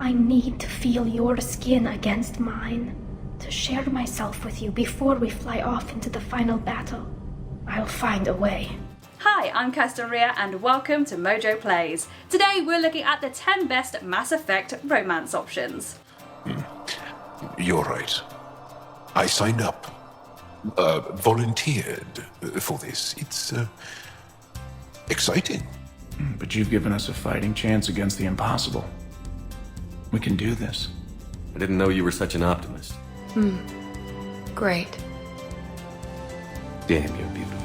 I need to feel your skin against mine, to share myself with you before we fly off into the final battle. I'll find a way. Hi, I'm Kirsten Rayya and welcome to MojoPlays. Today we're looking at the 10 best Mass Effect romance options. You're right. I signed up. Volunteered for this. It's exciting. But you've given us a fighting chance against the impossible. We can do this. I didn't know you were such an optimist. Great. Damn, you're beautiful.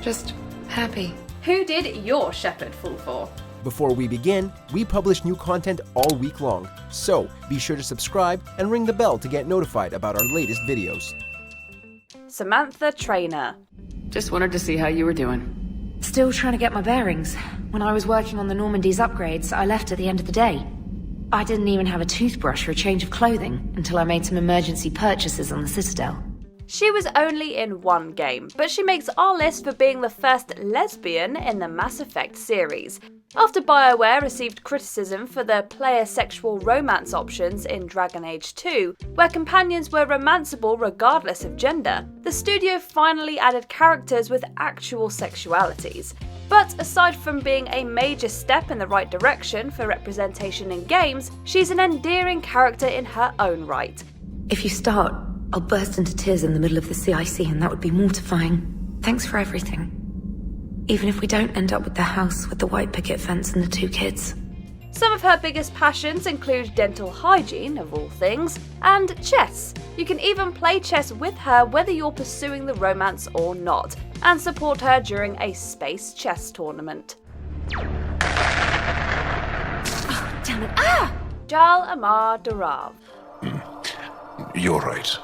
Just happy. Who did your Shepard fall for? Before we begin, we publish new content all week long, so be sure to subscribe and ring the bell to get notified about our latest videos. Samantha Traynor. Just wanted to see how you were doing. Still trying to get my bearings. When I was working on the Normandy's upgrades, I left at the end of the day. I didn't even have a toothbrush or a change of clothing until I made some emergency purchases on the Citadel. She was only in one game, but she makes our list for being the first lesbian in the Mass Effect series. After BioWare received criticism for their player sexual romance options in Dragon Age 2, where companions were romanceable regardless of gender, the studio finally added characters with actual sexualities. But aside from being a major step in the right direction for representation in games, she's an endearing character in her own right. If you start, I'll burst into tears in the middle of the CIC and that would be mortifying. Thanks for everything. Even if we don't end up with the house with the white picket fence and the 2 kids. Some of her biggest passions include dental hygiene, of all things, and chess. You can even play chess with her whether you're pursuing the romance or not, and support her during a space chess tournament. Oh, damn it. Ah! Jal Amar Darav. You're right.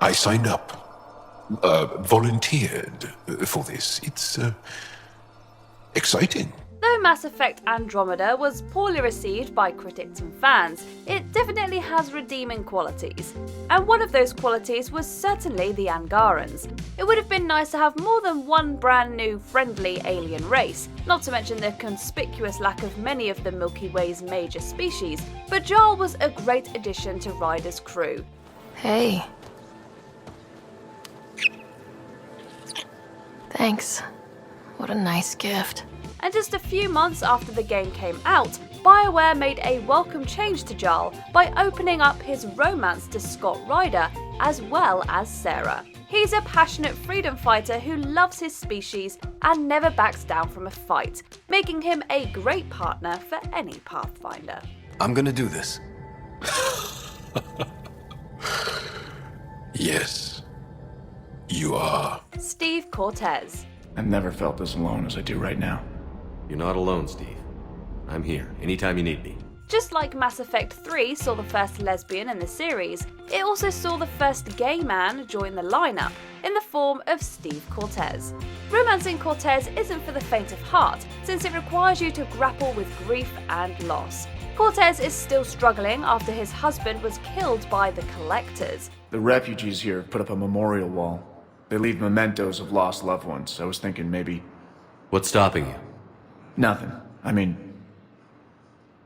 I signed up. Volunteered for this. It's exciting. Though Mass Effect Andromeda was poorly received by critics and fans, it definitely has redeeming qualities. And one of those qualities was certainly the Angarans. It would have been nice to have more than one brand new friendly alien race, not to mention the conspicuous lack of many of the Milky Way's major species, but Jarl was a great addition to Ryder's crew. Hey. Thanks. What a nice gift. And just a few months after the game came out, BioWare made a welcome change to Jarl by opening up his romance to Scott Ryder as well as Sarah. He's a passionate freedom fighter who loves his species and never backs down from a fight, making him a great partner for any Pathfinder. I'm gonna do this. Yes, you are. Steve Cortez. I've never felt as alone as I do right now. You're not alone, Steve. I'm here, anytime you need me. Just like Mass Effect 3 saw the first lesbian in the series, it also saw the first gay man join the lineup, in the form of Steve Cortez. Romancing Cortez isn't for the faint of heart, since it requires you to grapple with grief and loss. Cortez is still struggling after his husband was killed by the Collectors. The refugees here put up a memorial wall. They leave mementos of lost loved ones. I was thinking maybe... What's stopping you? Nothing. I mean...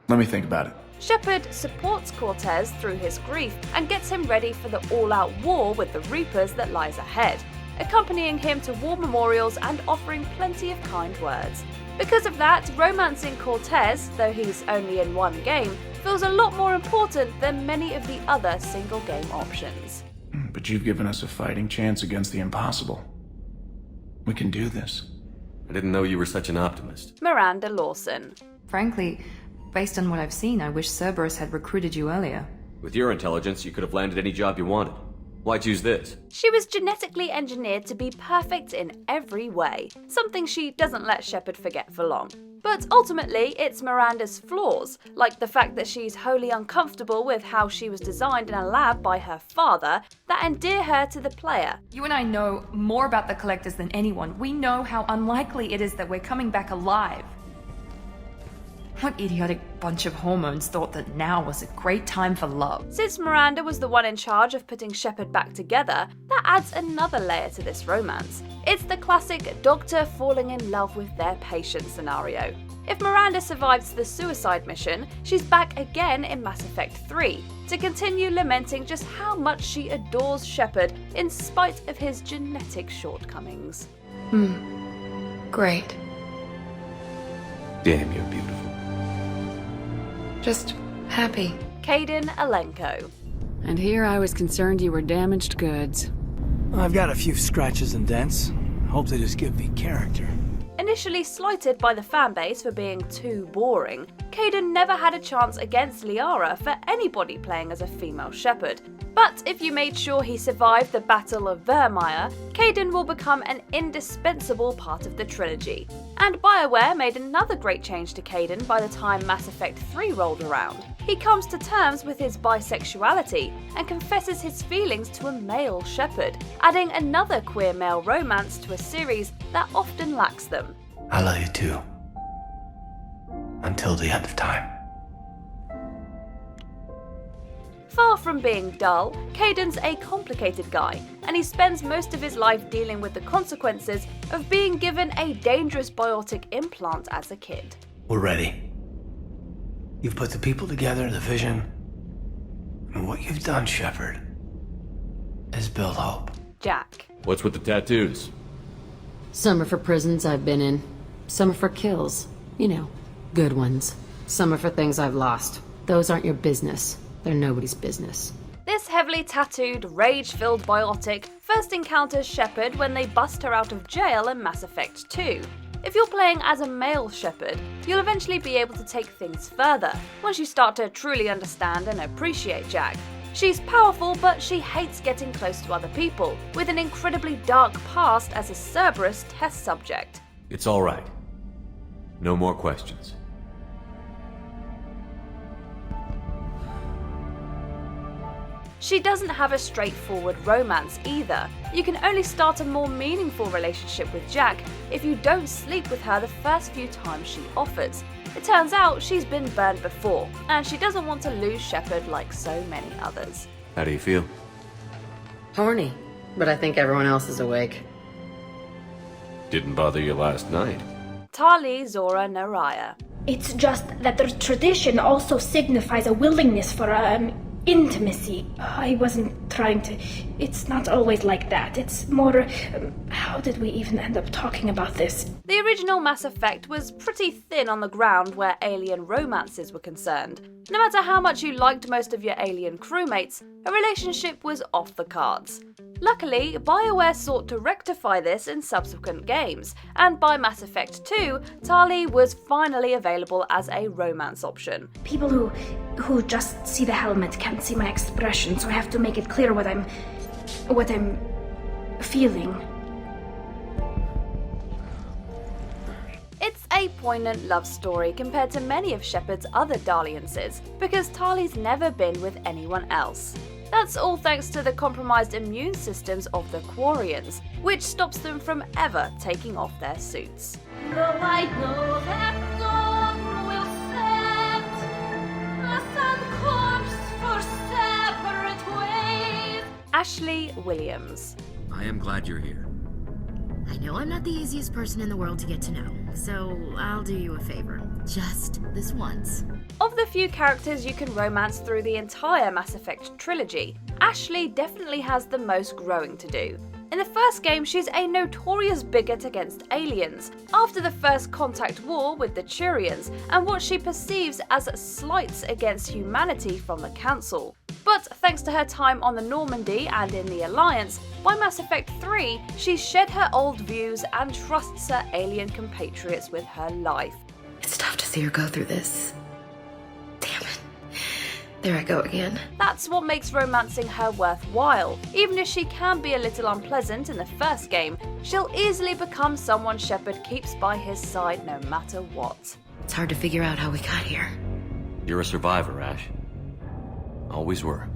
Let me think about it. Shepard supports Cortez through his grief and gets him ready for the all-out war with the Reapers that lies ahead, accompanying him to war memorials and offering plenty of kind words. Because of that, romancing Cortez, though he's only in one game, feels a lot more important than many of the other single-game options. But you've given us a fighting chance against the impossible. We can do this. I didn't know you were such an optimist. Miranda Lawson. Frankly, based on what I've seen, I wish Cerberus had recruited you earlier. With your intelligence, you could have landed any job you wanted. Why choose this? She was genetically engineered to be perfect in every way, something she doesn't let Shepard forget for long. But ultimately, it's Miranda's flaws, like the fact that she's wholly uncomfortable with how she was designed in a lab by her father, that endear her to the player. You and I know more about the Collectors than anyone. We know how unlikely it is that we're coming back alive. What idiotic bunch of hormones thought that now was a great time for love? Since Miranda was the one in charge of putting Shepard back together, that adds another layer to this romance. It's the classic doctor falling in love with their patient scenario. If Miranda survives the suicide mission, she's back again in Mass Effect 3 to continue lamenting just how much she adores Shepard in spite of his genetic shortcomings. Great. Damn, you're beautiful. Just happy. Kaidan Alenko. And here I was concerned you were damaged goods. I've got a few scratches and dents. Hope they just give me character. Initially slighted by the fanbase for being too boring, Kaidan never had a chance against Liara for anybody playing as a female Shepard. But if you made sure he survived the Battle of Vermeer, Kaidan will become an indispensable part of the trilogy. And BioWare made another great change to Kaidan by the time Mass Effect 3 rolled around. He comes to terms with his bisexuality and confesses his feelings to a male Shepard, adding another queer male romance to a series that often lacks them. I love you too. Until the end of time. Far from being dull, Kaidan's a complicated guy, and he spends most of his life dealing with the consequences of being given a dangerous biotic implant as a kid. We're ready. You've put the people together, the vision, and what you've done, Shepard, is build hope. Jack. What's with the tattoos? Some are for prisons I've been in. Some are for kills. You know, good ones. Some are for things I've lost. Those aren't your business. They're nobody's business. This heavily tattooed, rage-filled biotic first encounters Shepard when they bust her out of jail in Mass Effect 2. If you're playing as a male Shepard, you'll eventually be able to take things further once you start to truly understand and appreciate Jack. She's powerful, but she hates getting close to other people, with an incredibly dark past as a Cerberus test subject. It's all right. No more questions. She doesn't have a straightforward romance either. You can only start a more meaningful relationship with Jack if you don't sleep with her the first few times she offers. It turns out she's been burned before, and she doesn't want to lose Shepard like so many others. How do you feel? Horny, but I think everyone else is awake. Didn't bother you last night. Tali'Zorah Rayya. It's just that the tradition also signifies a willingness for intimacy. I wasn't trying to... It's not always like that. It's more... how did we even end up talking about this? The original Mass Effect was pretty thin on the ground where alien romances were concerned. No matter how much you liked most of your alien crewmates, a relationship was off the cards. Luckily, BioWare sought to rectify this in subsequent games, and by Mass Effect 2, Tali was finally available as a romance option. People who just see the helmet can't see my expression, so I have to make it clear what I'm feeling. It's a poignant love story compared to many of Shepard's other dalliances, because Tali's never been with anyone else. That's all thanks to the compromised immune systems of the Quarians, which stops them from ever taking off their suits. Though I know that dawn will set us on course for separate ways. Ashley Williams. I am glad you're here. I know I'm not the easiest person in the world to get to know, so I'll do you a favor. Just this once. Of the few characters you can romance through the entire Mass Effect trilogy, Ashley definitely has the most growing to do. In the first game, she's a notorious bigot against aliens, after the First Contact War with the Turians, and what she perceives as slights against humanity from the Council. But thanks to her time on the Normandy and in the Alliance, by Mass Effect 3, she's shed her old views and trusts her alien compatriots with her life. It's tough to see her go through this. Damn it. There I go again. That's what makes romancing her worthwhile. Even if she can be a little unpleasant in the first game, she'll easily become someone Shepard keeps by his side no matter what. It's hard to figure out how we got here. You're a survivor, Ash. Always were.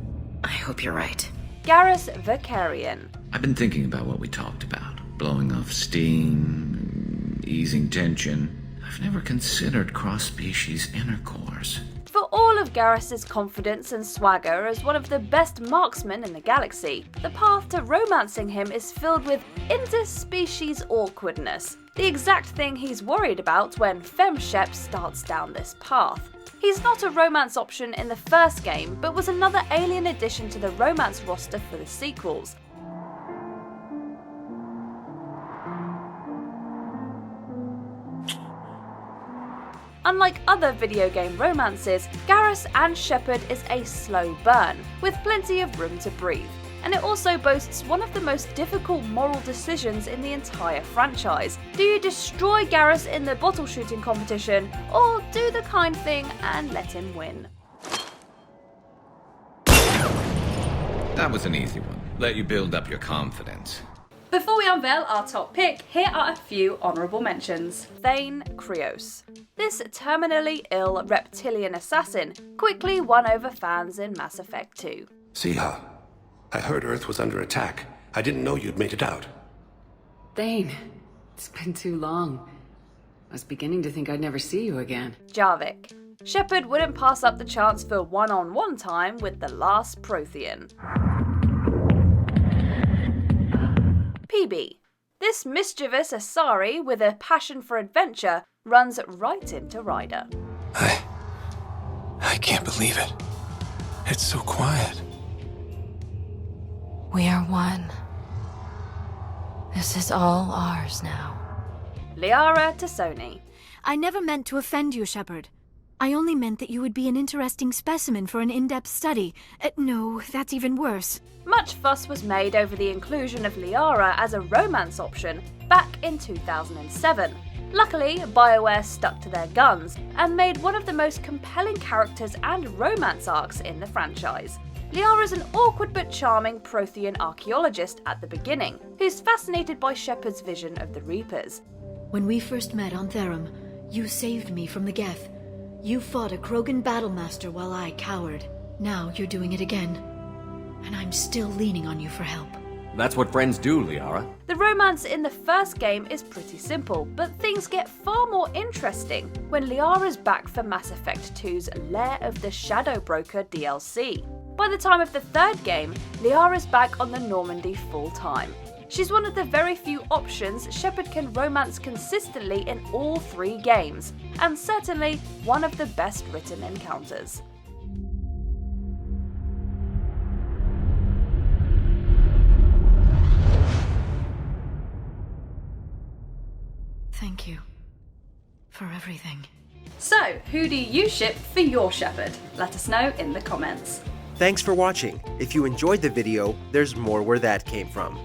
I hope you're right. Garrus Vakarian. I've been thinking about what we talked about. Blowing off steam, easing tension. I've never considered cross-species intercourse. For all of Garrus's confidence and swagger as one of the best marksmen in the galaxy, the path to romancing him is filled with interspecies awkwardness, the exact thing he's worried about when FemShep starts down this path. He's not a romance option in the first game, but was another alien addition to the romance roster for the sequels. Unlike other video game romances, Garrus and Shepard is a slow burn, with plenty of room to breathe, and it also boasts one of the most difficult moral decisions in the entire franchise. Do you destroy Garrus in the bottle shooting competition, or do the kind thing and let him win? That was an easy one. Let you build up your confidence. Before we unveil our top pick, here are a few honourable mentions. Thane Krios. This terminally ill reptilian assassin quickly won over fans in Mass Effect 2. Siha, I heard Earth was under attack. I didn't know you'd made it out. Thane, it's been too long. I was beginning to think I'd never see you again. Jarvik. Shepard wouldn't pass up the chance for one-on-one time with the last Prothean. PB. This mischievous Asari with a passion for adventure runs right into Ryder. I can't believe it. It's so quiet. We are one. This is all ours now. Liara T'Soni. I never meant to offend you, Shepard. I only meant that you would be an interesting specimen for an in-depth study. No, that's even worse. Much fuss was made over the inclusion of Liara as a romance option back in 2007. Luckily, BioWare stuck to their guns and made one of the most compelling characters and romance arcs in the franchise. Liara's an awkward but charming Prothean archaeologist at the beginning, who's fascinated by Shepard's vision of the Reapers. When we first met on Therum, you saved me from the Geth. You fought a Krogan battlemaster while I cowered. Now you're doing it again. And I'm still leaning on you for help. That's what friends do, Liara. The romance in the first game is pretty simple, but things get far more interesting when Liara's back for Mass Effect 2's Lair of the Shadow Broker DLC. By the time of the third game, Liara's back on the Normandy full-time. She's one of the very few options Shepard can romance consistently in all 3 games, and certainly one of the best written encounters. Thank you for everything. So, who do you ship for your Shepard? Let us know in the comments. Thanks for watching. If you enjoyed the video, there's more where that came from.